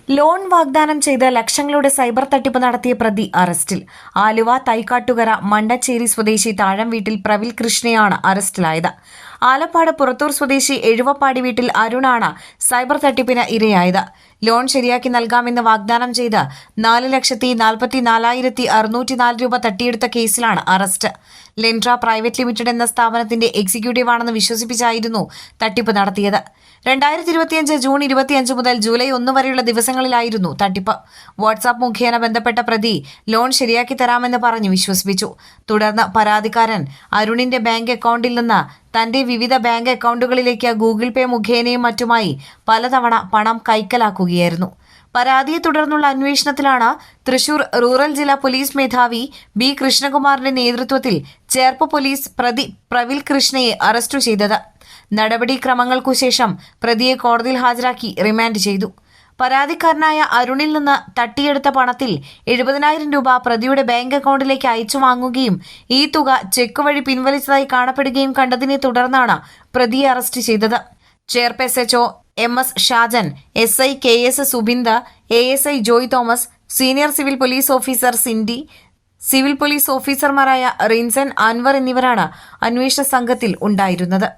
Loan വാഗ്ദാനം ചെയ്ത് ലക്ഷങ്ങളുടെ സൈബർ തട്ടിപ്പ് നടത്തിയ പ്രതി അറസ്റ്റിൽ. ആലുവ തൈക്കാട്ടുകര മണ്ടച്ചേരി സ്വദേശി താഴം വീട്ടിൽ പ്രവിൽ കൃഷ്ണയാണ് അറസ്റ്റിലായത്. ആലപ്പാട് പുറത്തൂർ സ്വദേശി എഴുവപ്പാടി വീട്ടിൽ അരുണാണ് സൈബർ തട്ടിപ്പിന് ഇരയായത്. ലോൺ ശരിയാക്കി നൽകാമെന്ന് വാഗ്ദാനം ചെയ്ത് 4,44,604 രൂപ തട്ടിയെടുത്ത കേസിലാണ് അറസ്റ്റ്. ലെൻഡ്ര പ്രൈവറ്റ് ലിമിറ്റഡ് എന്ന സ്ഥാപനത്തിന്റെ എക്സിക്യൂട്ടീവാണെന്ന് വിശ്വസിപ്പിച്ചായിരുന്നു തട്ടിപ്പ് നടത്തിയത്. 2025 ജൂൺ 25 മുതൽ ജൂലൈ 1 വരെയുള്ള ദിവസങ്ങളിലായിരുന്നു തട്ടിപ്പ്. വാട്സാപ്പ് മുഖേന ബന്ധപ്പെട്ട പ്രതി ലോൺ ശരിയാക്കി തരാമെന്ന് പറഞ്ഞ് വിശ്വസിപ്പിച്ചു. തുടർന്ന് പരാതിക്കാരൻ അരുണിന്റെ ബാങ്ക് അക്കൗണ്ടിൽ നിന്ന് തന്റെ വിവിധ ബാങ്ക് അക്കൗണ്ടുകളിലേക്ക് ഗൂഗിൾ പേ മുഖേനയും മറ്റുമായി പലതവണ പണം കൈക്കലാക്കുകയായിരുന്നു. പരാതിയെ തുടർന്നുള്ള അന്വേഷണത്തിലാണ് തൃശൂർ റൂറൽ ജില്ലാ പോലീസ് മേധാവി ബി കൃഷ്ണകുമാറിന്റെ നേതൃത്വത്തിൽ ചേർപ്പ് പോലീസ് പ്രതി പ്രവിൽ കൃഷ്ണയെ അറസ്റ്റ് ചെയ്തത്. നടപടിക്രമങ്ങൾക്കുശേഷം പ്രതിയെ കോടതിയിൽ ഹാജരാക്കി റിമാൻഡ് ചെയ്തു. പരാതിക്കാരനായ അരുണിൽ നിന്ന് തട്ടിയെടുത്ത പണത്തിൽ 70,000 രൂപ പ്രതിയുടെ ബാങ്ക് അക്കൗണ്ടിലേക്ക് അയച്ചു വാങ്ങുകയും ഈ തുക ചെക്ക് വഴി പിൻവലിച്ചതായി കാണപ്പെടുകയും കണ്ടതിനെ തുടർന്നാണ് പ്രതിയെ അറസ്റ്റ് ചെയ്തത്. Cherpu SHO MS Shajan, SI KS Subinda, ASI Joy Thomas, senior civil police officer Cindy, civil police ഓഫീസർമാരായ റിൻസൻ, അൻവർ എന്നിവരാണ് അന്വേഷണ സംഘത്തിൽ ഉണ്ടായിരുന്നത്.